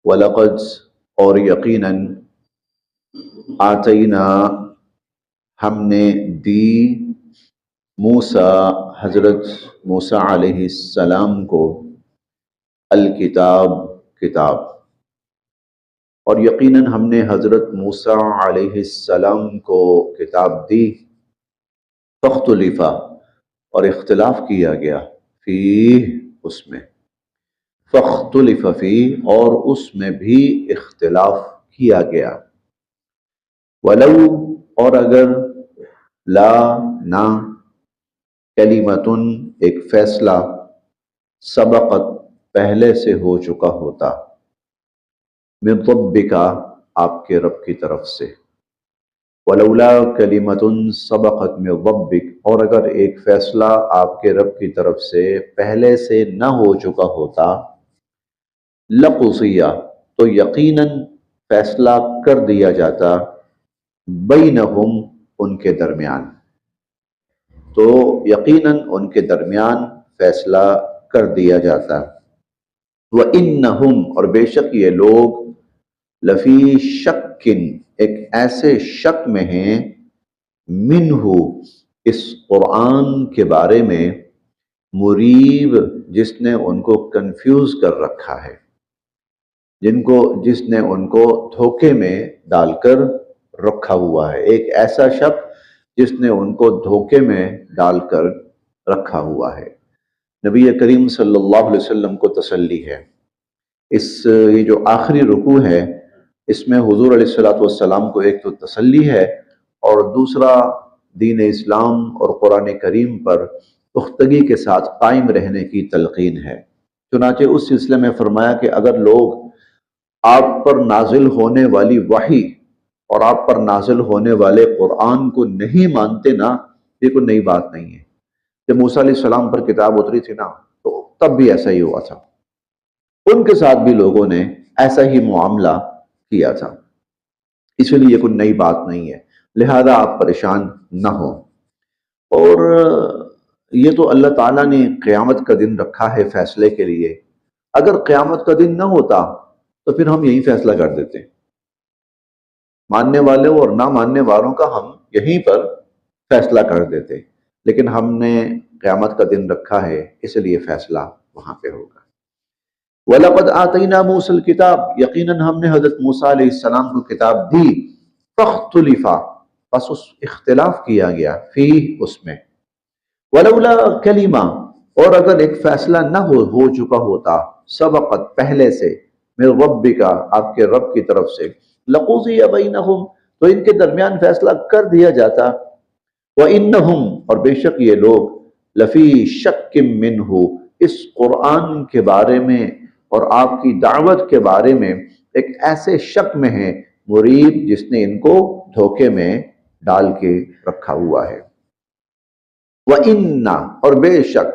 وَلَقَدْ اور یقیناً آتینا ہم نے دی موسیٰ حضرت موسیٰ علیہ السلام کو الکتاب کتاب، اور یقیناً ہم نے حضرت موسیٰ علیہ السلام کو کتاب دی، فاختلف اور اختلاف کیا گیا، فی اس میں، فاختلف فی اور اس میں بھی اختلاف کیا گیا، ولو اور اگر، لا نہ، کلمتن ایک فیصلہ، سبقت پہلے سے ہو چکا ہوتا، من ربک آپ کے رب کی طرف سے، ولولا کلمتن سبقت من ربک اور اگر ایک فیصلہ آپ کے رب کی طرف سے پہلے سے نہ ہو چکا ہوتا، لقضی تو یقیناً فیصلہ کر دیا جاتا، بینہم ان کے درمیان، تو یقیناً ان کے درمیان فیصلہ کر دیا جاتا، وَإِنَّهُمْ اور بے شک یہ لوگ، لفی شکن ایک ایسے شک میں ہیں، منہ اس قرآن کے بارے میں، مریب جس نے ان کو کنفیوز کر رکھا ہے، جس نے ان کو دھوکے میں ڈال کر رکھا ہوا ہے، ایک ایسا شک جس نے ان کو دھوکے میں ڈال کر رکھا ہوا ہے۔ نبی کریم صلی اللہ علیہ وسلم کو تسلی ہے، یہ جو آخری رکوع ہے اس میں حضور علیہ السلام کو ایک تو تسلی ہے، اور دوسرا دین اسلام اور قرآن کریم پر پختگی کے ساتھ قائم رہنے کی تلقین ہے۔ چنانچہ اس سلسلے میں فرمایا کہ اگر لوگ آپ پر نازل ہونے والی وحی اور آپ پر نازل ہونے والے قرآن کو نہیں مانتے نا، یہ کوئی نئی بات نہیں ہے۔ جب موسیٰ علیہ السلام پر کتاب اتری تھی نا، تو تب بھی ایسا ہی ہوا تھا، ان کے ساتھ بھی لوگوں نے ایسا ہی معاملہ کیا تھا، اس لیے یہ کوئی نئی بات نہیں ہے، لہذا آپ پریشان نہ ہوں۔ اور یہ تو اللہ تعالیٰ نے قیامت کا دن رکھا ہے فیصلے کے لیے، اگر قیامت کا دن نہ ہوتا تو پھر ہم یہی فیصلہ کر دیتے، ماننے والوں اور نہ ماننے والوں کا ہم یہیں پر فیصلہ کر دیتے، لیکن ہم نے قیامت کا دن رکھا ہے اس لیے فیصلہ وہاں پہ ہوگا۔ وَلَقَدْ آتَيْنَا مُوسَى الْكِتَابَ یقیناً ہم نے حضرت موسیٰ علیہ السلام کو کتاب دی، فَاخْتُلِفَ بس اس اختلاف کیا گیا، فی اس میں، وَلَوْلَا کلمہ اور اگر ایک فیصلہ نہ ہو چکا ہوتا، سبقت پہلے سے، من ربک آپ کے رب کی طرف سے، لقضی بینہم تو ان کے درمیان فیصلہ کر دیا جاتا، وَإِنَّهُمْ اور بے شک یہ لوگ، لفی شک منہ اس قرآن کے بارے میں اور آپ کی دعوت کے بارے میں ایک ایسے شک میں ہیں، مریب جس نے ان کو دھوکے میں ڈال کے رکھا ہوا ہے۔ وَإِنَّ اور بے شک،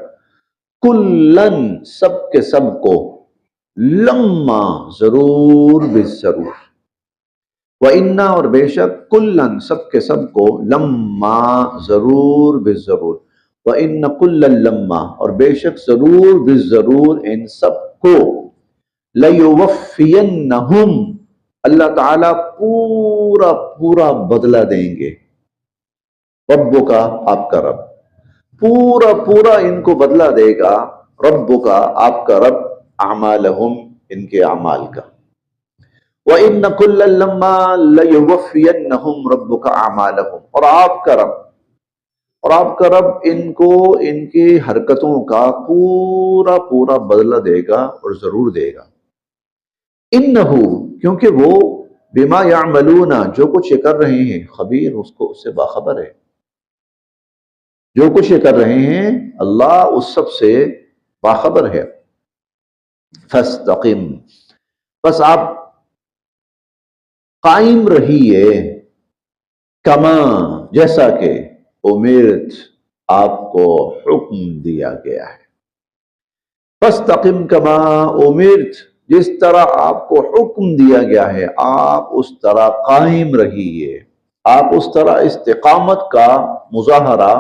کُلًّا سب کے سب کو، لما ضرور بالضرور، وَإِنَّ اور بے شک، کُلًّا سب کے سب کو، لما ضرور بالضرور، وَإِنَّ كُلًّا لما اور بے شک ضرور بالضرور ان سب کو، لَيُوَفِّيَنَّهُمْ اللہ تعالیٰ پورا پورا بدلہ دیں گے، رب کا آپ کا رب پورا پورا ان کو بدلہ دے گا، رب کا آپ کا رب، اعمالہم ان کے اعمال کا، وَإِنَّ كُلًّا لَمَّا لَيُوَفِّيَنَّهُمْ رَبُّكَ أَعْمَالَهُمْ اور آپ کا رب ان کو ان کی حرکتوں کا پورا پورا بدلہ دے گا اور ضرور دے گا، انہو کیونکہ وہ، بما یعملون جو کچھ یہ کر رہے ہیں، خبیر اس کو اس سے باخبر ہے، جو کچھ یہ کر رہے ہیں اللہ اس سب سے باخبر ہے۔ فاستقم بس آپ قائم رہیے، کما جیسا کہ، امرت آپ کو حکم دیا گیا ہے، فاستقم کما امرت جس طرح آپ کو حکم دیا گیا ہے آپ اس طرح قائم رہیے، آپ اس طرح استقامت کا مظاہرہ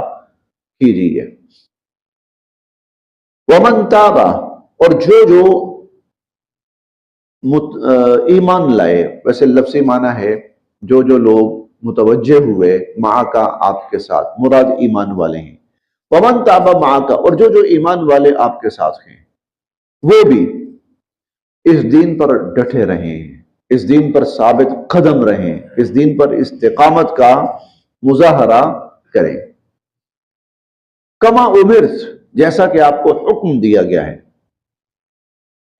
کیجیے۔ ومن تاب اور جو ایمان لائے، ویسے لفظی معنی ہے جو لوگ متوجہ ہوئے مع کا آپ کے ساتھ، مراد ایمان والے ہیں۔ ومن تاب مع کا، اور جو ایمان والے آپ کے ساتھ ہیں وہ بھی اس دین پر ڈٹے رہیں، اس دین پر ثابت قدم رہیں، اس دین پر استقامت کا مظاہرہ کریں۔ کما امرت، جیسا کہ آپ کو حکم دیا گیا ہے۔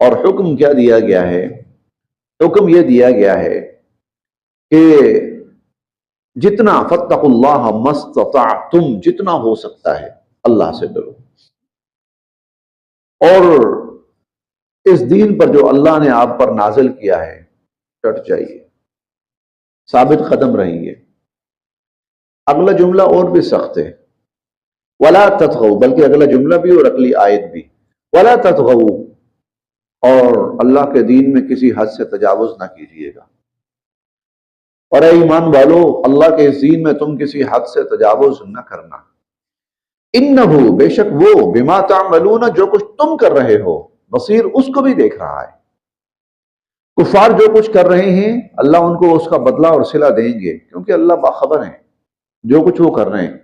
اور حکم کیا دیا گیا ہے؟ حکم یہ دیا گیا ہے کہ جتنا فاتقوا اللہ ما استطعتم، جتنا ہو سکتا ہے اللہ سے ڈرو، اور اس دین پر جو اللہ نے آپ پر نازل کیا ہے ڈٹ جائیے، ثابت قدم رہیے۔ اگلا جملہ اور بھی سخت ہے، ولا تطغوا، بلکہ اگلا جملہ بھی اور اگلی آیت بھی، ولا تطغوا، اور اللہ کے دین میں کسی حد سے تجاوز نہ کیجیے گا۔ اور اے ایمان والو، اللہ کے اس دین میں تم کسی حد سے تجاوز نہ کرنا۔ انہو، بے شک وہ، بما تعملون، جو کچھ تم کر رہے ہو، بصیر، اس کو بھی دیکھ رہا ہے۔ کفار جو کچھ کر رہے ہیں اللہ ان کو اس کا بدلہ اور صلہ دیں گے، کیونکہ اللہ باخبر ہے جو کچھ وہ کر رہے ہیں،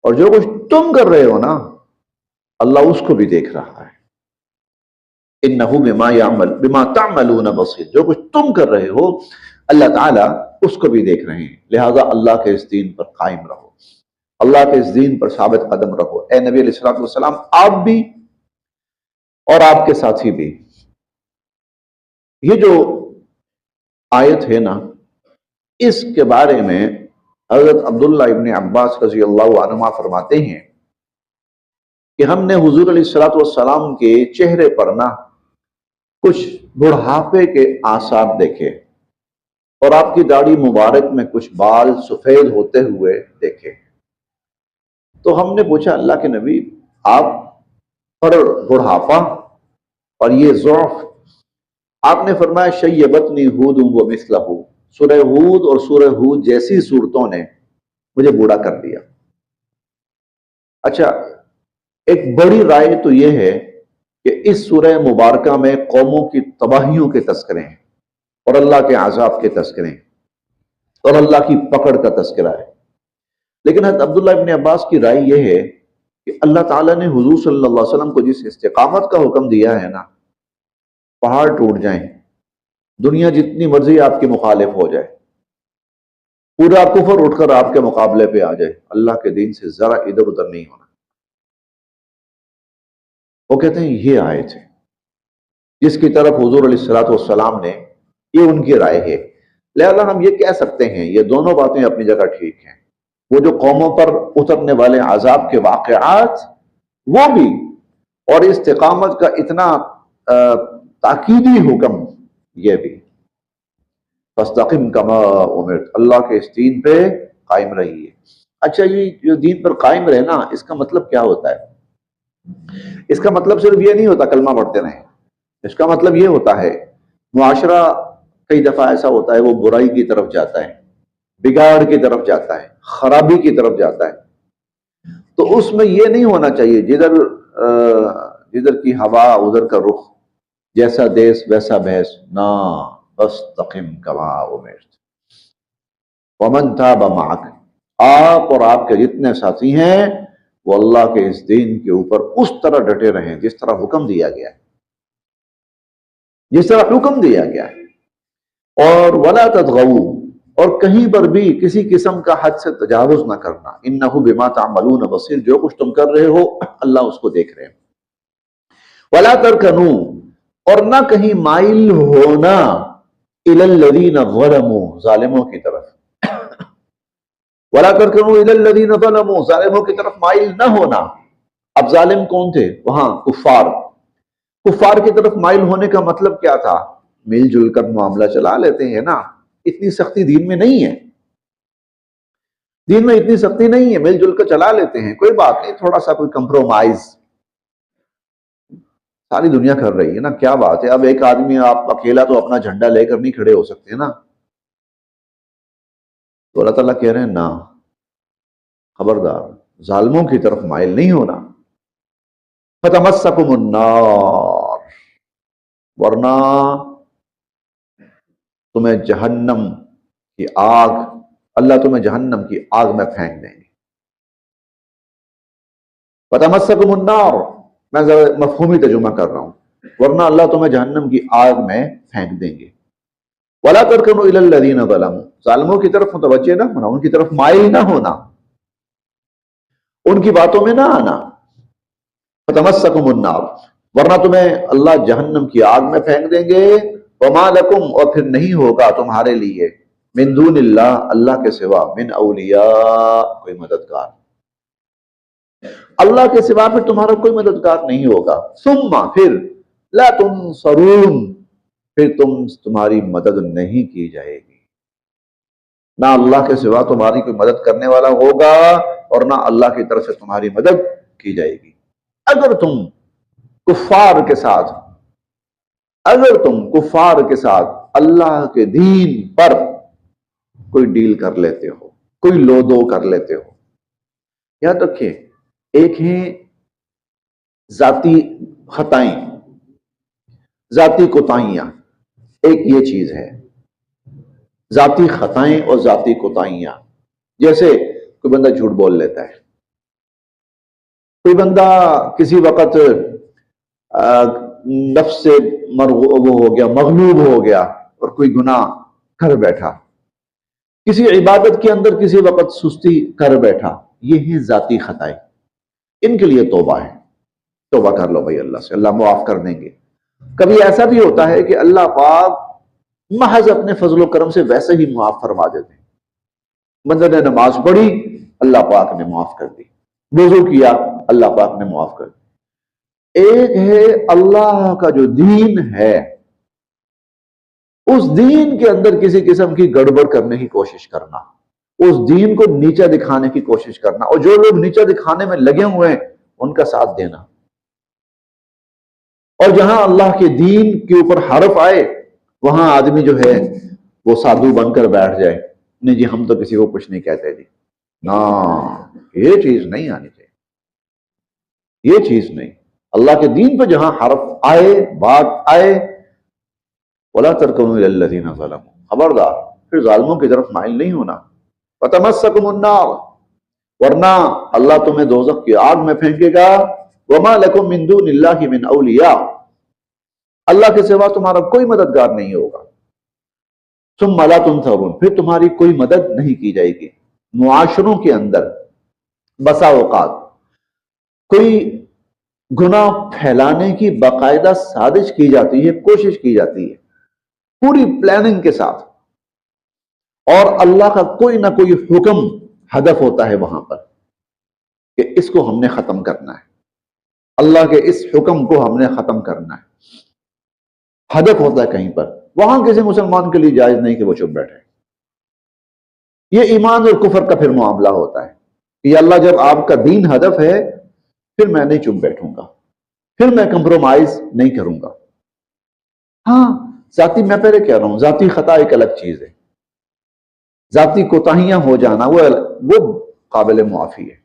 اور جو کچھ تم کر رہے ہو نا اللہ اس کو بھی دیکھ رہا ہے۔ انہو بما تعملون بصیر، جو کچھ تم کر رہے ہو اللہ تعالیٰ اس کو بھی دیکھ رہے ہیں، لہذا اللہ کے اس دین پر قائم رہو، اللہ کے اس دین پر ثابت قدم رہو۔ اے نبی علیہ الصلوۃ والسلام، آپ بھی اور آپ کے ساتھی بھی۔ یہ جو آیت ہے نا، اس کے بارے میں حضرت عبداللہ ابن عباس رضی اللہ عنہما فرماتے ہیں کہ ہم نے حضور علیہ الصلوۃ والسلام کے چہرے پر نا کچھ بڑھاپے کے آثار دیکھے، اور آپ کی داڑھی مبارک میں کچھ بال سفید ہوتے ہوئے دیکھے۔ تو ہم نے پوچھا اللہ کے نبی، آپ پر بڑھاپا اور یہ ضعف؟ آپ نے فرمایا شیبتنی ہود و مثلہ، سورہ ہود اور سورہ ہود جیسی صورتوں نے مجھے بوڑھا کر دیا۔ اچھا، ایک بڑی رائے تو یہ ہے کہ اس سورہ مبارکہ میں قوموں کی تباہیوں کے تذکرے ہیں، اور اللہ کے عذاب کے تذکرے ہیں، اور اللہ کی پکڑ کا تذکرہ ہے۔ لیکن حضرت عبداللہ ابن عباس کی رائے یہ ہے کہ اللہ تعالیٰ نے حضور صلی اللہ علیہ وسلم کو جس استقامت کا حکم دیا ہے نا، پہاڑ ٹوٹ جائیں، دنیا جتنی مرضی آپ کے مخالف ہو جائے، پورا کفر اٹھ کر آپ کے مقابلے پہ آ جائے، اللہ کے دین سے ذرا ادھر ادھر نہیں ہونا۔ وہ کہتے ہیں یہ آیت ہے جس کی طرف حضور علیہ الصلوۃ والسلام نے، یہ ان کی رائے ہے، لہذا ہم یہ کہہ سکتے ہیں یہ دونوں باتیں اپنی جگہ ٹھیک ہیں۔ وہ جو قوموں پر اترنے والے عذاب کے واقعات وہ بھی، اور استقامت کا اتنا تاکیدی حکم یہ بھی، فاستقم کما امرت، اللہ کے اس دین پہ قائم رہیے۔ اچھا، یہ جو دین پر قائم رہنا، اس کا مطلب کیا ہوتا ہے؟ اس کا مطلب صرف یہ نہیں ہوتا کلمہ پڑھتے رہیں، اس کا مطلب یہ ہوتا ہے معاشرہ کئی دفعہ ایسا ہوتا ہے وہ برائی کی طرف جاتا ہے، بگاڑ کی طرف جاتا ہے، خرابی کی طرف جاتا ہے، تو اس میں یہ نہیں ہونا چاہیے جدھر کی ہوا ادھر کا رخ، جیسا دیس ویسا بھیس، نہ، فاستقم کما امرت ومن تاب معک، آپ اور آپ کے جتنے ساتھی ہیں وہ اللہ کے اس دین کے اوپر اس طرح ڈٹے رہیں جس طرح حکم دیا گیا ہے، جس طرح حکم دیا گیا ہے۔ اور ولا تطغوا، اور کہیں پر بھی کسی قسم کا حد سے تجاوز نہ کرنا، انہ بما تعملون بصیر، جو کچھ تم کر رہے ہو اللہ اس کو دیکھ رہے ہیں۔ ولا ترکنوا، اور نہ کہیں مائل ہونا، الی الذین ظلموا، ظالموں کی طرف، ولا ترکنوا الی الذین ظلموا، ظالموں کی طرف مائل نہ ہونا۔ اب ظالم کون تھے وہاں؟ کفار۔ کفار کی طرف مائل ہونے کا مطلب کیا تھا؟ مل جل کر معاملہ چلا لیتے ہیں نا، اتنی سختی دین میں نہیں ہے، دین میں اتنی سختی نہیں ہے، مل جل کر چلا لیتے ہیں، کوئی بات نہیں، تھوڑا سا کوئی کمپرومائز، ساری دنیا کر رہی ہے نا، کیا بات ہے، اب ایک آدمی، آپ اکیلا تو اپنا جھنڈا لے کر نہیں کھڑے ہو سکتے نا۔ تو اللہ تعالیٰ کہہ رہے ہیں نا، خبردار، ظالموں کی طرف مائل نہیں ہونا۔ فتمسکم النار، ورنہ تمہیں جہنم کی آگ، اللہ تمہیں جہنم کی آگ میں پھینک دیں گے۔ فتمسکم النار، میں مفہومی ترجمہ کر رہا ہوں، ورنہ اللہ تمہیں جہنم کی آگ میں پھینک دیں گے۔ ولا ترکنوا الی الذین ظلموا، ظالموں کی طرف متوجہ نہ ہونا، ان کی طرف مائل نہ ہونا، ان کی باتوں میں نہ آنا۔ فتمسکم النار، ورنہ تمہیں اللہ جہنم کی آگ میں پھینک دیں گے۔ وما لکم، اور پھر نہیں ہوگا تمہارے لیے، من دون اللہ، اللہ کے سوا، من اولیاء، کوئی مددگار، اللہ کے سوا پھر تمہارا کوئی مددگار نہیں ہوگا۔ ثم، پھر، لا تنصرون، پھر تمہاری مدد نہیں کی جائے گی، نہ اللہ کے سوا تمہاری کوئی مدد کرنے والا ہوگا اور نہ اللہ کی طرف سے تمہاری مدد کی جائے گی۔ اگر تم کفار کے ساتھ، اگر تم کفار کے ساتھ اللہ کے دین پر کوئی ڈیل کر لیتے ہو، کوئی لو دو کر لیتے ہو، یاد رکھیے، ایک ہیں ذاتی خطائیں، ذاتی کوتاہیاں، ایک یہ چیز ہے ذاتی خطائیں اور ذاتی کوتاہیاں۔ جیسے کوئی بندہ جھوٹ بول لیتا ہے، کوئی بندہ کسی وقت نفس سے وہ ہو گیا، مغلوب ہو گیا اور کوئی گناہ کر بیٹھا، کسی عبادت کے اندر کسی وقت سستی کر بیٹھا، یہ ہیں ذاتی خطائیں، ان کے لیے توبہ ہے، توبہ کر لو بھائی اللہ سے، اللہ معاف کر دیں گے۔ کبھی ایسا بھی ہوتا ہے کہ اللہ پاک محض اپنے فضل و کرم سے ویسے ہی معاف فرما دیتے ہیں، بندے نے نماز پڑھی، اللہ پاک نے معاف کر دی، وضو کیا، اللہ پاک نے معاف کر دی۔ ایک ہے اللہ کا جو دین ہے، اس دین کے اندر کسی قسم کی گڑبڑ کرنے کی کوشش کرنا، اس دین کو نیچا دکھانے کی کوشش کرنا، اور جو لوگ نیچا دکھانے میں لگے ہوئے ہیں ان کا ساتھ دینا، اور جہاں اللہ کے دین کے اوپر حرف آئے وہاں آدمی جو ہے وہ سادھو بن کر بیٹھ جائے، نہیں جی ہم تو کسی کو کچھ نہیں کہتے جی، نا، یہ چیز نہیں آنی چاہیے، یہ چیز نہیں۔ اللہ کے دین پہ جہاں حرف آئے، بات آئے، ولا ترکنوا الی الذین ظلموا، خبردار پھر ظالموں کی طرف مائل نہیں ہونا۔ فتمسکم النار، ورنہ اللہ تمہیں دوزخ کی آگ میں پھینکے گا۔ وما لکم من دون اللہ من اولیاء، اللہ کے سوا تمہارا کوئی مددگار نہیں ہوگا۔ ثم لا تنصرون، پھر تمہاری کوئی مدد نہیں کی جائے گی۔ معاشروں کے اندر بسا اوقات کوئی گناہ پھیلانے کی باقاعدہ سازش کی جاتی ہے، کوشش کی جاتی ہے پوری پلاننگ کے ساتھ، اور اللہ کا کوئی نہ کوئی حکم ہدف ہوتا ہے وہاں پر کہ اس کو ہم نے ختم کرنا ہے، اللہ کے اس حکم کو ہم نے ختم کرنا ہے، ہدف ہوتا ہے کہیں پر، وہاں کسی مسلمان کے لیے جائز نہیں کہ وہ چپ بیٹھے۔ یہ ایمان اور کفر کا پھر معاملہ ہوتا ہے کہ اللہ جب آپ کا دین ہدف ہے پھر میں نہیں چپ بیٹھوں گا، پھر میں کمپرومائز نہیں کروں گا۔ ہاں ذاتی، میں پہلے کہہ رہا ہوں، ذاتی خطا ایک الگ چیز ہے، ذاتی کوتاہیاں ہو جانا وہ قابل معافی ہے،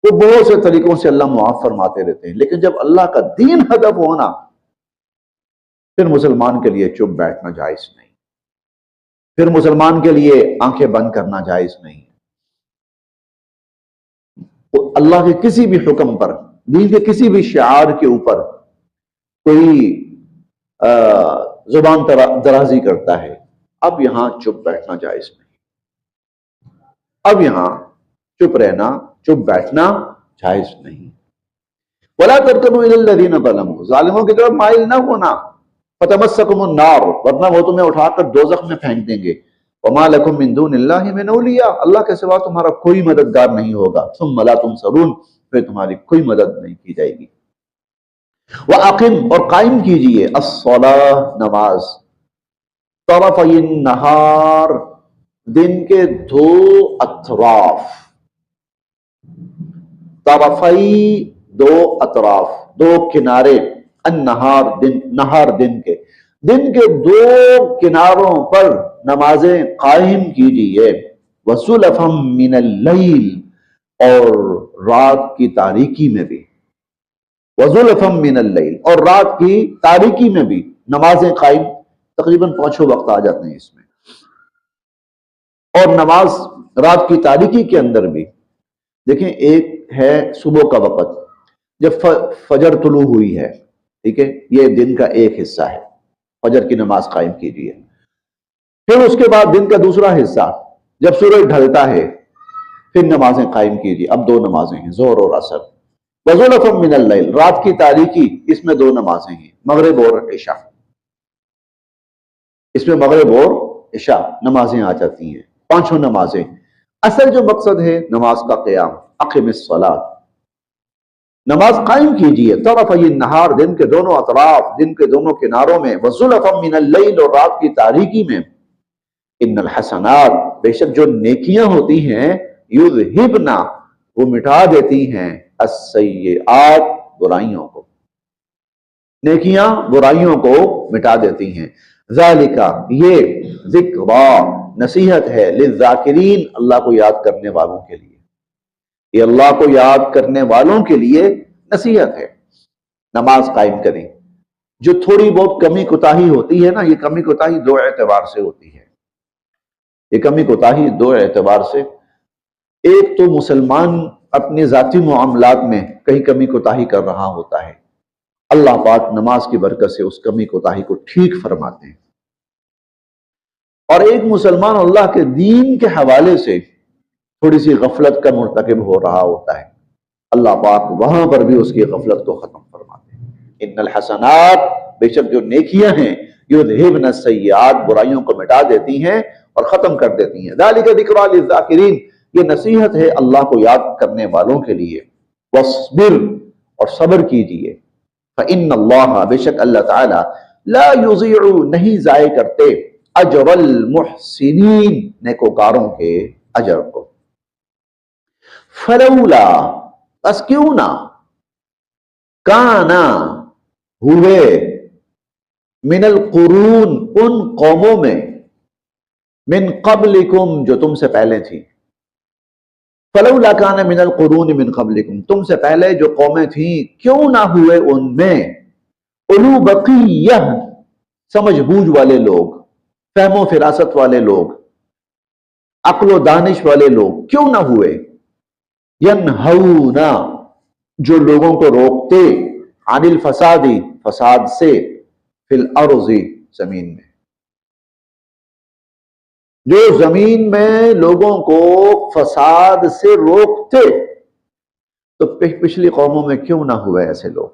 وہ بہت سے طریقوں سے اللہ معاف فرماتے رہتے ہیں، لیکن جب اللہ کا دین ہدف ہونا پھر مسلمان کے لیے چپ بیٹھنا جائز نہیں، پھر مسلمان کے لیے آنکھیں بند کرنا جائز نہیں۔ تو اللہ کے کسی بھی حکم پر، دین کے کسی بھی شعار کے اوپر کوئی زبان درازی کرتا ہے، اب یہاں چپ بیٹھنا جائز نہیں، اب یہاں چپ رہنا، چپ بیٹھنا جائز نہیں۔ ولا ترکنوا الی الذین ظلموا، ظالموں کی طرف مائل نہ ہونا۔ فتمسکم النار، ورنہ وہ تمہیں اٹھا کر دوزخ میں پھینک دیں گے۔ وما لکم من دون اللہ من اولیاء، اللہ کے سوا تمہارا کوئی مددگار نہیں ہوگا۔ ثم لا تنصرون، پھر تمہاری کوئی مدد نہیں کی جائے گی۔ وَأَقِمْ، اور قائم کیجئے، الصلاۃ، نماز، طرفی النہار، دن کے دو اطراف، طرفی دو اطراف، دو کنارے، النہار، نہار دن کے دو کناروں پر نمازیں قائم کیجئے۔ وَزُلَفًا مِّنَ اللَّيْلِ، اور رات کی تاریکی میں بھی، وَزُلَفًا مِّنَ اللَّيْلِ، اور رات کی تاریکی میں بھی نمازیں قائم تقریباً 5 وقت آ جاتے ہیں اس میں. اور نماز رات کی تاریکی کے اندر بھی دیکھیں، ایک ہے صبح کا وقت جب فجر طلوع ہوئی ہے، ٹھیک ہے، یہ دن کا ایک حصہ ہے، فجر کی نماز قائم کیجیے. پھر اس کے بعد دن کا دوسرا حصہ جب سورج ڈھلتا ہے پھر نمازیں قائم کیجیے. اب 2 نمازیں ہیں، ظہر اور عصر. وَزُلَفًا مِّنَ اللَّيْلِ، رات کی تاریکی، اس میں 2 نمازیں ہیں، مغرب اور عشاء. اس میں مغرب اور عشاء نمازیں آ جاتی ہیں، 5 نمازیں. اصل جو مقصد ہے نماز کا قیام، اقم الصلاۃ، نماز قائم کیجیے. طرفی النہار، دن کے دونوں اطراف، دن کے دونوں کناروں میں. وَزُلَفًا مِّنَ اللَّيْلِ، اور رات کی تاریکی میں. ان الحسنات، بے شک جو نیکیاں ہوتی ہیں، یذہبن، وہ مٹا دیتی ہیں، السیئات، برائیوں کو. نیکیاں برائیوں کو مٹا دیتی ہیں. ذالک، یہ ذکرا، نصیحت ہے، للذاکرین، اللہ کو یاد کرنے والوں کے لیے. یہ اللہ کو یاد کرنے والوں کے لیے نصیحت ہے. نماز قائم کریں. جو تھوڑی بہت کمی کوتاہی ہوتی ہے نا، یہ کمی کوتاہی 2 اعتبار سے ہوتی ہے. یہ کمی کوتاہی 2 اعتبار سے. ایک تو مسلمان اپنے ذاتی معاملات میں کہیں کمی کوتاہی کر رہا ہوتا ہے، اللہ پاک نماز کی برکت سے اس کمی کوتاہی کو ٹھیک فرماتے ہیں. اور ایک مسلمان اللہ کے دین کے حوالے سے تھوڑی سی غفلت کا مرتکب ہو رہا ہوتا ہے، اللہ پاک وہاں پر بھی اس کی غفلت کو ختم فرماتے ہیں. ان الحسنات، بے شک جو نیکیاں ہیں، یذہبن السیئات، برائیوں کو مٹا دیتی ہیں اور ختم کر دیتی ہیں. ذالک ذکریٰ للذاکرین، یہ نصیحت ہے اللہ کو یاد کرنے والوں کے لیے. واصبر، اور صبر کیجئے. فإن اللہ، بے شک اللہ تعالی، لا یضیع، نہیں ضائع کرتے، اجر المحسنین، نیکوکاروں کے اجر کو. فلولا، بس کیوں نہ، کانا، ہوئے، من القرون، ان قوموں میں، من قبلکم، جو تم سے پہلے تھی. فلولا کان من القرون من قبلکم، تم سے پہلے جو قومیں تھیں کیوں نہ ہوئے ان میں، اولو بقیہ، سمجھ بوجھ والے لوگ، فہم و فراست والے لوگ، عقل و دانش والے لوگ، کیوں نہ ہوئے. ینہونا، جو لوگوں کو روکتے، عن الفسادی، فساد سے، فی الارض، زمین میں. جو زمین میں لوگوں کو فساد سے روکتے، تو پچھلی قوموں میں کیوں نہ ہوئے ایسے لوگ.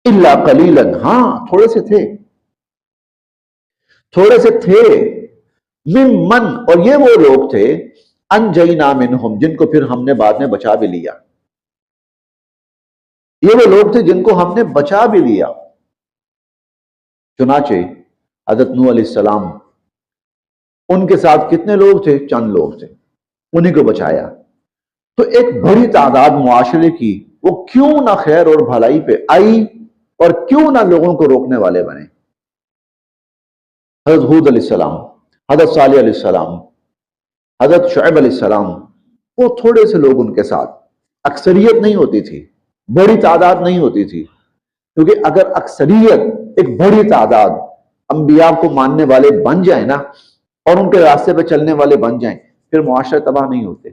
الا قلیلا، ہاں تھوڑے سے تھے، تھوڑے سے تھے. ممن، اور یہ وہ لوگ تھے، انجینا منہم، جن کو پھر ہم نے بعد میں بچا بھی لیا. یہ وہ لوگ تھے جن کو ہم نے بچا بھی لیا. چنانچہ حضرت نوح علیہ السلام، ان کے ساتھ کتنے لوگ تھے؟ چند لوگ تھے، انہیں کو بچایا. تو ایک بڑی تعداد معاشرے کی وہ کیوں نہ خیر اور بھلائی پہ آئی اور کیوں نہ لوگوں کو روکنے والے بنے. حضرت ہود علیہ السلام، حضرت صالح علیہ السلام، حضرت شعیب علیہ السلام، وہ تھوڑے سے لوگ ان کے ساتھ، اکثریت نہیں ہوتی تھی، بڑی تعداد نہیں ہوتی تھی. کیونکہ اگر اکثریت، ایک بڑی تعداد انبیاء کو ماننے والے بن جائیں نا، اور ان کے راستے پہ چلنے والے بن جائیں، پھر معاشرے تباہ نہیں ہوتے.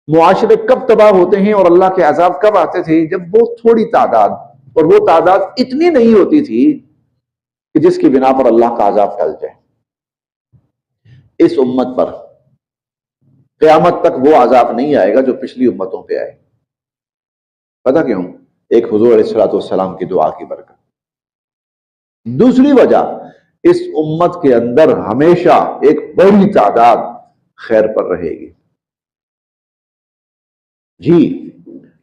معاشرے کب تباہ ہوتے ہیں اور اللہ کے عذاب کب آتے تھے؟ جب وہ تھوڑی تعداد، اور وہ تعداد اتنی نہیں ہوتی تھی کہ جس کی بنا پر اللہ کا عذاب ٹل جائے. اس امت پر قیامت تک وہ عذاب نہیں آئے گا جو پچھلی امتوں پہ آئے. پتہ کیوں؟ ایک حضور علیہ السلام کی دعا کی برکت. دوسری وجہ، اس امت کے اندر ہمیشہ ایک بڑی تعداد خیر پر رہے گی. جی،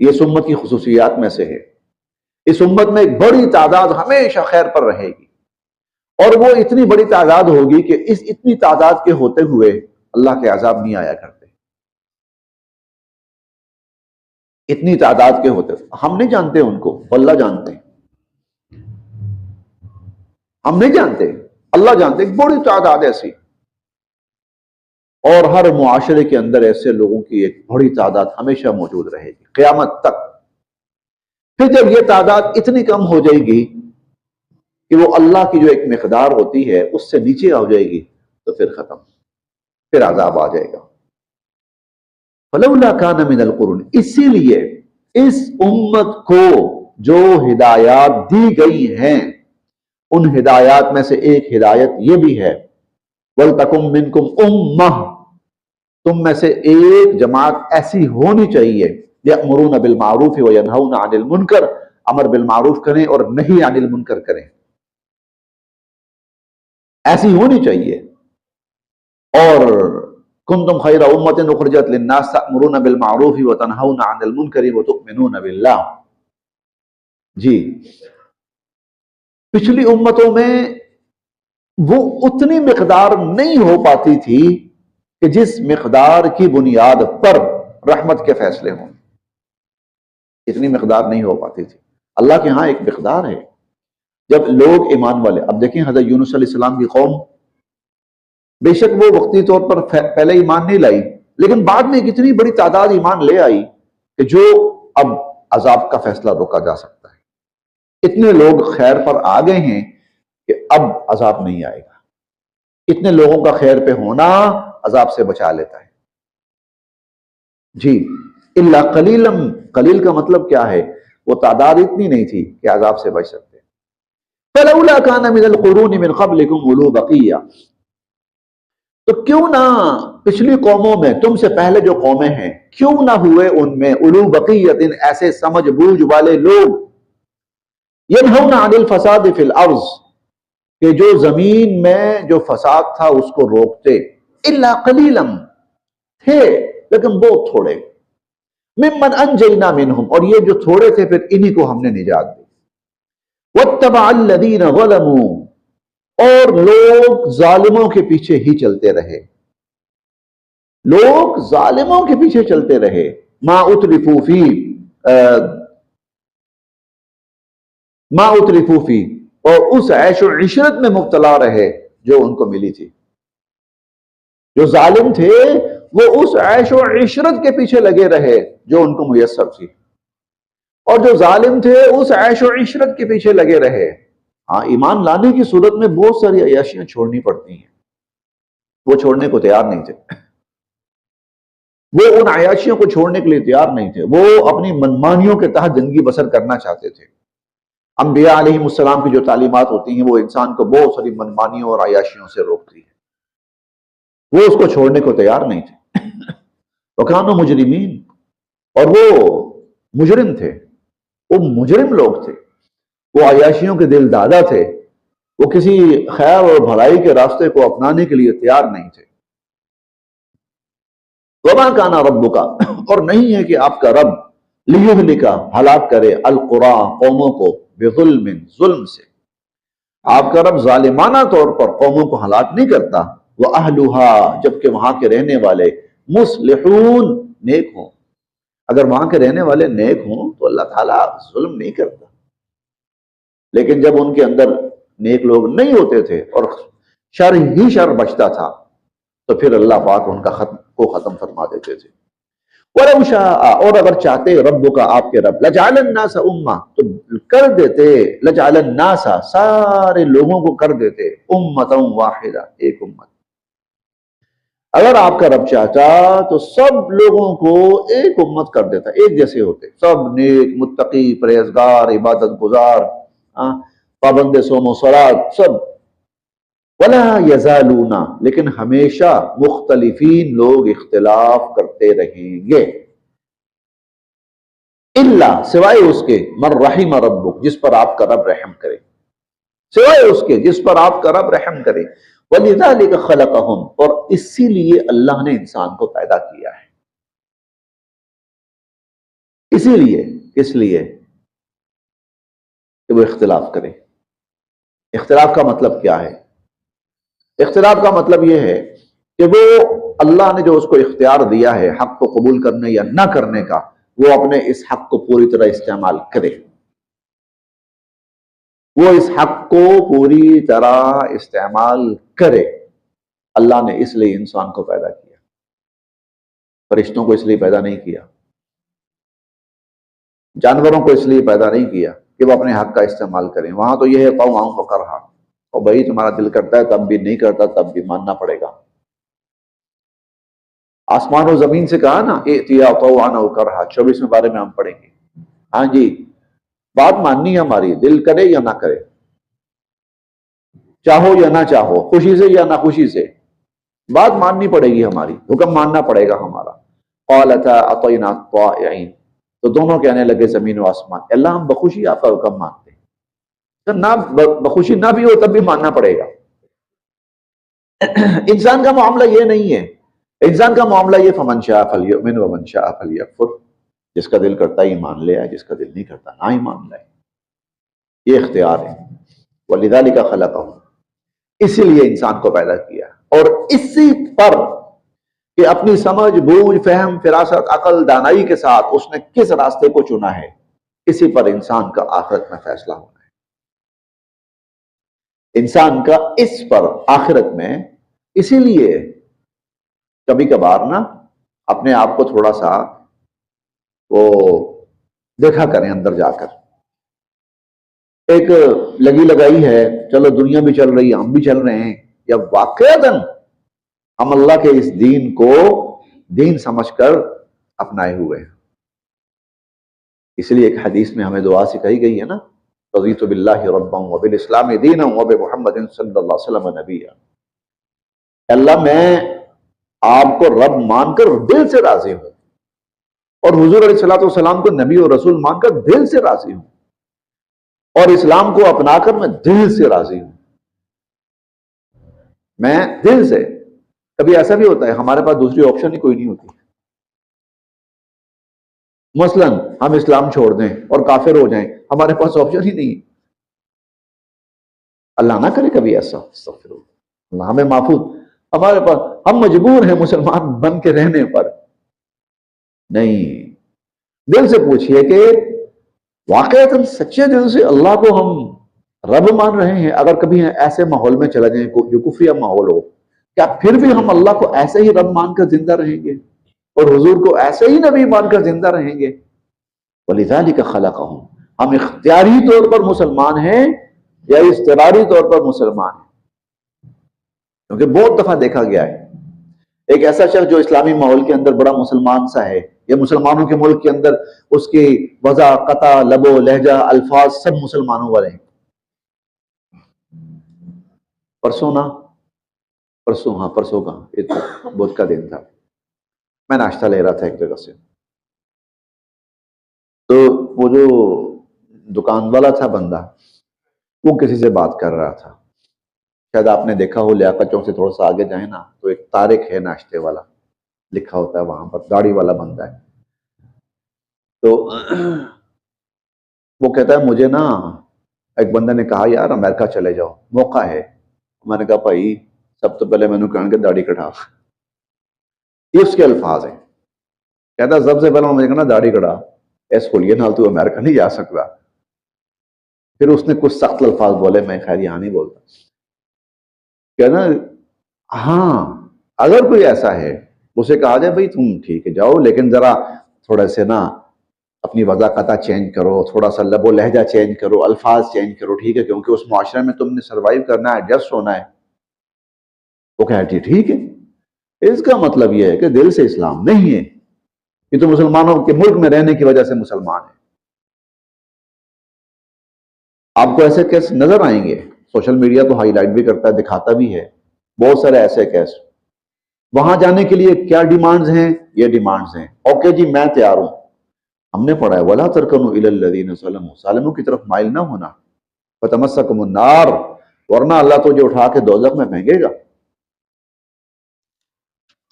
یہ اس امت کی خصوصیات میں سے ہے. اس امت میں ایک بڑی تعداد ہمیشہ خیر پر رہے گی، اور وہ اتنی بڑی تعداد ہوگی کہ اس اتنی تعداد کے ہوتے ہوئے اللہ کے عذاب نہیں آیا کرتے. اتنی تعداد کے ہوتے، ہم نہیں جانتے ان کو، اللہ جانتے ہیں. ہم نہیں جانتے، اللہ جانتے. ایک بڑی تعداد ایسی، اور ہر معاشرے کے اندر ایسے لوگوں کی ایک بڑی تعداد ہمیشہ موجود رہے گی قیامت تک. پھر جب یہ تعداد اتنی کم ہو جائے گی کہ وہ اللہ کی جو ایک مقدار ہوتی ہے اس سے نیچے آ جائے گی تو پھر ختم، پھر عذاب آ جائے گا۔ فلولا کان من القرون، اسی لیے اس امت کو جو ہدایات دی گئی ہیں ان ہدایات میں سے ایک ہدایت یہ بھی ہے وَلْتَكُمْ مِنْكُمْ أُمَّةٌ، تم میں سے ایک جماعت ایسی ہونی چاہیے یأمرون بالمعروف وینہون عن المنکر، امر بالمعروف کریں اور نہی عن المنکر کریں، ایسی ہونی چاہیے۔ اور کنتم خیر امۃ اخرجت للناس تأمرون بالمعروف وتنہون عن المنکر وتؤمنون باللہ۔ جی، پچھلی امتوں میں وہ اتنی مقدار نہیں ہو پاتی تھی کہ جس مقدار کی بنیاد پر رحمت کے فیصلے ہوں، اتنی مقدار نہیں ہو پاتی تھی۔ اللہ کے ہاں ایک مقدار ہے۔ جب لوگ ایمان والے، اب دیکھیں حضرت یونس علیہ السلام کی قوم، بے شک وہ وقتی طور پر پہلے ایمان نہیں لائی، لیکن بعد میں ایک اتنی بڑی تعداد ایمان لے آئی کہ جو اب عذاب کا فیصلہ روکا جا سکتا ہے۔ اتنے لوگ خیر پر آ گئے ہیں کہ اب عذاب نہیں آئے گا۔ اتنے لوگوں کا خیر پہ ہونا عذاب سے بچا لیتا ہے۔ جی، الا قلیلا، قلیل کا مطلب کیا ہے؟ وہ تعداد اتنی نہیں تھی کہ عذاب سے بچ سکتے۔ فلولا کان من القرون من قبلکم اولو بقیہ، تو کیوں نہ پچھلی قوموں میں، تم سے پہلے جو قومیں ہیں، کیوں نہ ہوئے ان میں اولو بقیۃ، ایسے سمجھ بوجھ والے لوگ، ینہون عن الفساد فی الارض، کہ جو زمین میں جو فساد تھا اس کو روکتے، الا قلیلا، تھے لیکن بہت تھوڑے، ممن انجینا منہم، اور یہ جو تھوڑے تھے پھر انہی کو ہم نے نجات دی۔ واتبع الذین ظلموا، اور لوگ ظالموں کے پیچھے ہی چلتے رہے، لوگ ظالموں کے پیچھے چلتے رہے، ما اترفوا فی ما اترفوا فی، اور اس عیش و عشرت میں مبتلا رہے جو ان کو ملی تھی۔ جو ظالم تھے وہ اس عیش و عشرت کے پیچھے لگے رہے جو ان کو میسر تھی، اور جو ظالم تھے اس عیش و عشرت کے پیچھے لگے رہے۔ ہاں، ایمان لانے کی صورت میں بہت ساری عیاشیاں چھوڑنی پڑتی ہیں، وہ چھوڑنے کو تیار نہیں تھے، وہ ان عیاشیوں کو چھوڑنے کے لیے تیار نہیں تھے، وہ اپنی منمانیوں کے تحت زندگی بسر کرنا چاہتے تھے۔ انبیاء علیہ السلام کی جو تعلیمات ہوتی ہیں وہ انسان کو بہت ساری منمانیوں اور عیاشیوں سے روکتی ہے، وہ اس کو چھوڑنے کو تیار نہیں تھے۔ وکانوا مجرمین، اور وہ مجرم تھے، وہ مجرم لوگ تھے، وہ عیاشیوں کے دل دادا تھے، وہ کسی خیر اور بھلائی کے راستے کو اپنانے کے لیے تیار نہیں تھے۔ وما کان ربک، اور نہیں ہے کہ آپ کا رب لیہلک، ہلاک کرے، القری، قوموں کو، بظلم، ظلم سے، آپ کا رب ظالمانہ طور پر قوموں کو ہلاک نہیں کرتا، وَأَهْلُهَا، جبکہ وہاں کے رہنے والے مصلحون، نیک ہوں۔ اگر وہاں کے رہنے والے نیک ہوں تو اللہ تعالیٰ ظلم نہیں کرتا، لیکن جب ان کے اندر نیک لوگ نہیں ہوتے تھے اور شر ہی شر بچتا تھا تو پھر اللہ پاک ان کا ختم فرما دیتے تھے۔ وَلَوْ شَاءَ، اور اگر چاہتے ربک، آپ کے رب، لَجَعَلَ النَّاسَ أُمَّةً، تو کر دیتے، لَجَعَلَ النَّاسَ، سارے لوگوں کو کر دیتے، أُمَّةً وَاحِدَةً، ایک امت۔ اگر آپ کا رب چاہتا تو سب لوگوں کو ایک امت کر دیتا، ایک جیسے ہوتے، سب نیک، متقی، پرہیزگار، عبادت گزار، پابند صوم و صلات، سب۔ وَلَا يَزَالُونَ، لیکن ہمیشہ مختلفین لوگ اختلاف کرتے رہیں گے، الا، سوائے اس کے، من رحم ربک، جس پر آپ کا رب رحم کرے، سوائے اس کے جس پر آپ کا رب رحم کرے۔ وَلِذَلِكَ خَلَقَهُمْ، اور اسی لیے اللہ نے انسان کو پیدا کیا ہے، اسی لیے، اس لیے کہ وہ اختلاف کرے۔ اختلاف کا مطلب کیا ہے؟ اختلاف کا مطلب یہ ہے کہ وہ اللہ نے جو اس کو اختیار دیا ہے حق کو قبول کرنے یا نہ کرنے کا، وہ اپنے اس حق کو پوری طرح استعمال کرے، وہ اس حق کو پوری طرح استعمال کرے۔ اللہ نے اس لیے انسان کو پیدا کیا، فرشتوں کو اس لیے پیدا نہیں کیا، جانوروں کو اس لیے پیدا نہیں کیا، کہ وہ اپنے حق کا استعمال کریں. وہاں تو یہ ہے طوعا وکرہا، اور بھائی تمہارا دل کرتا ہے تب بھی، نہیں کرتا تب بھی ماننا پڑے گا. آسمان و زمین سے کہا نا ائتیا طوعا وکرہا، 24ویں بارے میں ہم پڑھیں گے. ہاں جی، بات ماننی ہے ہماری، دل کرے یا نہ کرے، چاہو یا نہ چاہو، خوشی سے یا نہ خوشی سے، بات ماننی پڑے گی ہماری، حکم ماننا پڑے گا ہمارا. قالتا اطینا طائعین، تو دونوں کہنے لگے زمین و آسمان، اللہ ہم بخوشی آپ کا حکم مانتے ہیں. تو نہ بخوشی نہ بھی ہو تب بھی ماننا پڑے گا. انسان کا معاملہ یہ نہیں ہے. انسان کا معاملہ یہ فمن شاء فلیؤمن ومن شاء فلیکفر، جس کا دل کرتا ہے ایمان لے آئے، جس کا دل نہیں کرتا نہ ایمان لائے. یہ اختیار ہے. وَلِذَلِكَ خَلَقَهُ، اسی لیے انسان کو پیدا کیا، اور اسی پر کہ اپنی سمجھ بوجھ فہم فراست عقل دانائی کے ساتھ اس نے کس راستے کو چنا ہے، اسی پر انسان کا آخرت میں فیصلہ ہونا ہے. انسان کا اس پر آخرت میں، اسی لیے کبھی کبھار نا اپنے آپ کو تھوڑا سا وہ دیکھا کریں اندر جا کر. ایک لگی لگائی ہے، چلو دنیا بھی چل رہی ہے ہم بھی چل رہے ہیں، یا واقعتاً ہم اللہ کے اس دین کو دین سمجھ کر اپنائے ہوئے ہیں. اس لیے ایک حدیث میں ہمیں دعا سکھائی گئی ہے نا، رضیت باللہ ربا وبالاسلام دینا وبمحمد صلی اللہ علیہ وسلم نبیا. اللہ میں آپ کو رب مان کر دل سے راضی ہوں، اور حضور علیہ الصلوۃ والسلام کو نبی اور رسول مان کر دل سے راضی ہوں، اور اسلام کو اپنا کر میں دل سے راضی ہوں. میں دل سے. کبھی ایسا بھی ہوتا ہے ہمارے پاس دوسری آپشن ہی کوئی نہیں ہوتی. مثلا ہم اسلام چھوڑ دیں اور کافر ہو جائیں، ہمارے پاس آپشن ہی نہیں. اللہ نہ کرے کبھی ایسا، استغفر اللہ، اللہ ہمیں محفوظ. ہمارے پاس ہم مجبور ہیں مسلمان بن کے رہنے پر. نہیں، دل سے پوچھئے کہ واقعتاً سچے دل سے اللہ کو ہم رب مان رہے ہیں. اگر کبھی ایسے ماحول میں چلا جائیں جو کفریہ ماحول ہو، کیا پھر بھی ہم اللہ کو ایسے ہی رب مان کر زندہ رہیں گے اور حضور کو ایسے ہی نبی مان کر زندہ رہیں گے؟ وَلِذَلِكَ خَلَقَهُمْ، ہم اختیاری طور پر مسلمان ہیں یا اضطراری طور پر مسلمان ہیں؟ کیونکہ بہت دفعہ دیکھا گیا ہے ایک ایسا شخص جو اسلامی ماحول کے اندر بڑا مسلمان سا ہے، یا مسلمانوں کے ملک کے اندر اس کی وضع قطع لب و لہجہ الفاظ سب مسلمانوں والے ہیں. پرسوں کا بدھ کا دن تھا، میں ناشتہ لے رہا تھا ایک جگہ سے، تو وہ جو دکان والا تھا بندہ، وہ کسی سے بات کر رہا تھا. شاید آپ نے دیکھا ہو لیاقت چوک سے تھوڑا سا آگے جائیں نا تو ایک طارق ہے ناشتے والا لکھا ہوتا ہے، وہاں پر داڑھی والا بندہ ہے. تو وہ کہتا ہے مجھے نا ایک بندے نے کہا یار امریکہ چلے جاؤ، موقع ہے. میں نے کہا بھائی سب تو پہلے میں نے کہا کہ داڑھی کٹا. یہ اس کے الفاظ ہیں. کہتا سب سے پہلے مجھے کہنا داڑھی کٹا، ایس کھولیے نال تو امریکہ نہیں جا سکتا. پھر اس نے کچھ سخت الفاظ بولے، میں خیر یہاں نہیں بولتا. کہنا ہاں اگر کوئی ایسا ہے اسے کہا جائے بھائی تم ٹھیک ہے جاؤ، لیکن ذرا تھوڑا سے نا اپنی وضاقتہ چینج کرو، تھوڑا سا لب و لہجہ چینج کرو، الفاظ چینج کرو، ٹھیک ہے، کیونکہ اس معاشرے میں تم نے سروائیو کرنا ہے، ایڈجسٹ ہونا ہے. وہ کہتی ٹھیک ہے. اس کا مطلب یہ ہے کہ دل سے اسلام نہیں ہے، یہ تو مسلمانوں کے ملک میں رہنے کی وجہ سے مسلمان ہے. آپ کو ایسے کیس نظر آئیں گے، سوشل میڈیا تو ہائی لائٹ بھی کرتا ہے، دکھاتا بھی ہے بہت سارے ایسے کیس. وہاں جانے کے لیے کیا ڈیمانڈز ہیں؟ یہ ڈیمانڈز ہیں، اوکے جی میں تیار ہوں. ہم نے پڑھا ہے وَلَا تَرْكَنُوا إِلَى الَّذِينَ ظَلَمُوا، ظالموں کی طرف مائل نہ ہونا. فَتَمَسَّكُمُ النَّارُ، ورنہ اللہ تجھے اٹھا کے دوزخ میں پھینکے گا.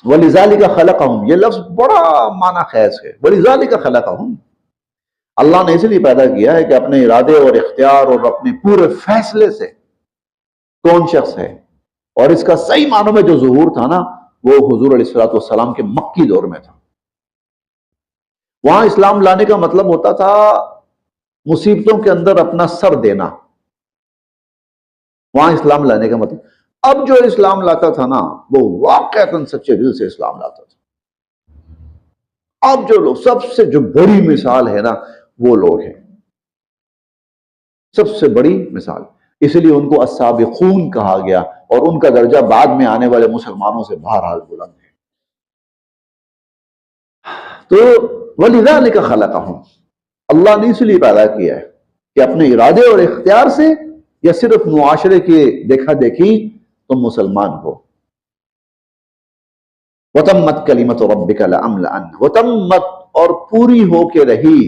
وَلِذَلِكَ خَلَقَهُمْ، یہ لفظ بڑا معنی خیز ہے. وَلِذَلِكَ خَلَقَهُمْ، اللہ نے اس لیے پیدا کیا ہے کہ اپنے ارادے اور اختیار اور اپنے پورے فیصلے سے کون شخص ہے. اور اس کا صحیح معنوں میں جو ظہور تھا نا وہ حضور علیہ الصلوۃ والسلام کے مکی دور میں تھا. وہاں اسلام لانے کا مطلب ہوتا تھا مصیبتوں کے اندر اپنا سر دینا. وہاں اسلام لانے کا مطلب، اب جو اسلام لاتا تھا نا وہ واقعتاً سچے دل سے اسلام لاتا تھا. اب جو لوگ سب سے جو بڑی مثال ہے نا وہ لوگ ہیں سب سے بڑی مثال، اس لیے ان کو السابقون کہا گیا، اور ان کا درجہ بعد میں آنے والے مسلمانوں سے بہرحال بلند ہے۔ تو وَلِذَلِكَ خَلَقَهُمْ، اللہ نے اس لیے پیدا کیا ہے کہ اپنے ارادے اور اختیار سے یا صرف معاشرے کے دیکھا دیکھی تم مسلمان ہو۔ وَتَمَّتْ كَلِمَةُ رَبِّكَ لَأَمْلَأَنَّ، وَتَمَّتْ اور پوری ہو کے رہی،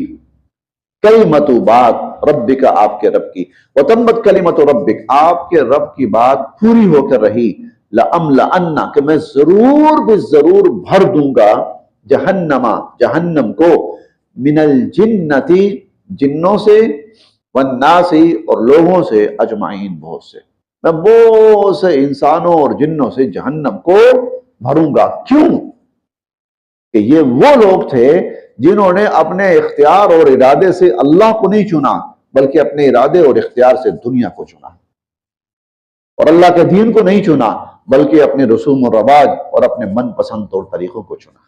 کلمت بات ربک آپ کے رب کی، وَتَمَّتْ كَلِمَةُ ربک آپ کے رب کی بات پوری ہو کر رہی، لَأَمْلَأَنَّ کہ میں ضرور ضرور بھر دوں گا، جہنم کو، من الجنتی جنوں سے، والناس اور لوگوں سے، اجمعین بہت سے، میں بہت سے انسانوں اور جنوں سے جہنم کو بھروں گا۔ کیوں؟ کہ یہ وہ لوگ تھے جنہوں نے اپنے اختیار اور ارادے سے اللہ کو نہیں چنا، بلکہ اپنے ارادے اور اختیار سے دنیا کو چنا، اور اللہ کے دین کو نہیں چنا بلکہ اپنے رسوم و رواج اور اپنے من پسند طور طریقوں کو چنا۔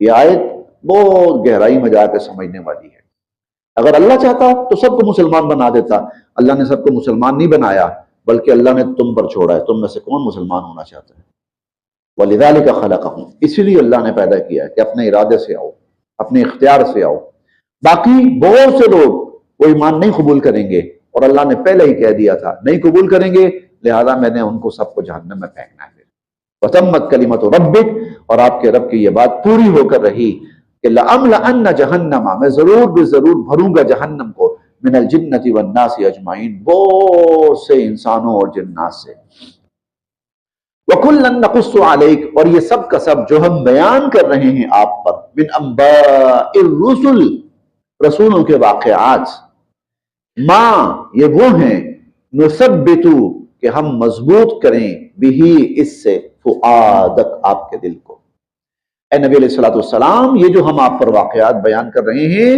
یہ آیت بہت گہرائی میں جا کے سمجھنے والی ہے۔ اگر اللہ چاہتا تو سب کو مسلمان بنا دیتا، اللہ نے سب کو مسلمان نہیں بنایا، بلکہ اللہ نے تم پر چھوڑا ہے، تم میں سے کون مسلمان ہونا چاہتا ہے؟ وَلِذَلِكَ خَلَقَهُمْ، اسی لیے اللہ نے پیدا کیا ہے کہ اپنے ارادے سے آؤ، اپنے اختیار سے آؤ۔ باقی بہت سے لوگ وہ ایمان نہیں قبول کریں گے، اور اللہ نے پہلے ہی کہہ دیا تھا نہیں قبول کریں گے، لہذا میں نے ان کو سب کو جہنم میں پھینکنا ہے۔ وَتَمَّتْ كَلِمَةُ رَبِّكَ اور آپ کے رب کی یہ بات پوری ہو کر رہی کہ لَأَمْلَأَنَّ جَهَنَّمَ میں ضرور بھروں گا جہنم کو، من الجنتی والناس اجمعین بہت سے انسانوں اور جنات سے۔ وَكُلًّا نَقُصُّ عَلَيْكَ اور یہ سب کا سب جو ہم بیان کر رہے ہیں آپ پر، من انباء الرسل رسولوں کے واقعات، ماں یہ وہ ہیں، نثبتو کہ ہم مضبوط کریں، بھی اس سے، فؤادک آپ کے دل کو۔ اے نبی علیہ الصلوۃ والسلام، یہ جو ہم آپ پر واقعات بیان کر رہے ہیں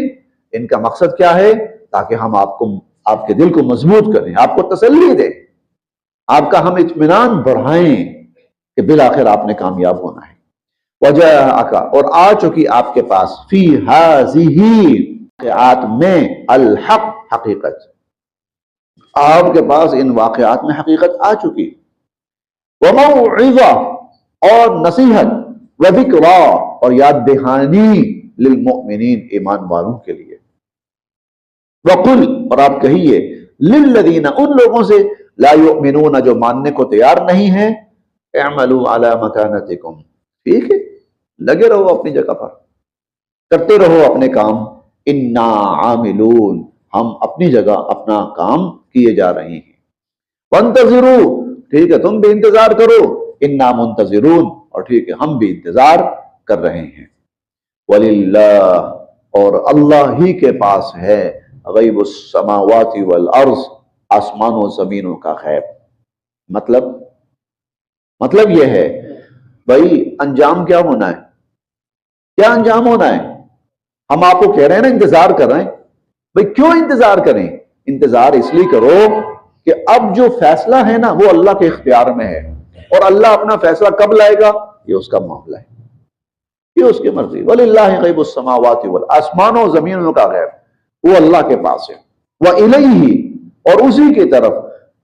ان کا مقصد کیا ہے؟ تاکہ ہم آپ کے دل کو مضبوط کریں، آپ کو تسلی دیں، آپ کا ہم اطمینان بڑھائیں کہ بالآخر آپ نے کامیاب ہونا ہے۔ وجاءک اور آ چکی آپ کے پاس، فی ہذہ واقعات میں، الحق حقیقت، آپ کے پاس ان واقعات میں حقیقت آ چکی، وموعظہ اور نصیحت، وذکرا اور یاد دہانی، للمؤمنین ایمان والوں کے لیے، وقل اور آپ کہیے، للذین ان لوگوں سے، لا یؤمنون جو ماننے کو تیار نہیں ہیں، اعملوا علی مکانتکم ٹھیک ہے، لگے رہو اپنی جگہ پر، کرتے رہو اپنے کام، انا عاملون ہم اپنی جگہ اپنا کام کیے جا رہے ہیں، وانتظروا ٹھیک ہے تم بھی انتظار کرو، انا منتظرون اور ٹھیک ہے ہم بھی انتظار کر رہے ہیں۔ وَلِلَّهِ اور اللہ ہی کے پاس ہے، غیب السماوات والارض آسمان و زمینوں کا غیب۔ مطلب یہ ہے بھائی انجام کیا ہونا ہے؟ کیا انجام ہونا ہے؟ ہم آپ کو کہہ رہے ہیں نا انتظار کر رہے ہیں، بھائی کیوں انتظار کریں؟ انتظار اس لیے کرو کہ اب جو فیصلہ ہے نا وہ اللہ کے اختیار میں ہے، اور اللہ اپنا فیصلہ کب لائے گا یہ اس کا معاملہ ہے، یہ اس کی مرضی۔ وَلِلَّهِ غیب السماوات والارض آسمانوں و زمینوں کا غیب وہ اللہ کے پاس ہے، وَإِلَيْهِ اور اسی کی طرف،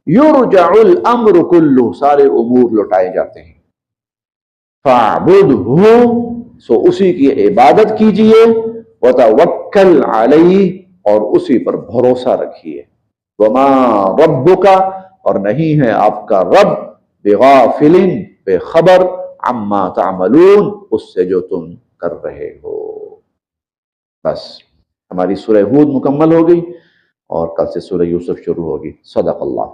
يُرْجَعُ الْأَمْرُ كُلُّهُ سارے امور لوٹائے جاتے ہیں، فَاعْبُدْهُ سو اسی کی عبادت کیجئے، وَتَوَكَّلْ عَلَيْهِ اور اسی پر بھروسہ رکھیے، وَمَا رَبُّكَ اور نہیں ہے آپ کا رب، بِغَافِلٍ بے خبر، عَمَّا تَعْمَلُونَ اس سے جو تم کر رہے ہو۔ بس ہماری سورہ ہود مکمل ہو گئی اور کل سے سورہ یوسف شروع ہوگی۔ صدق اللہ۔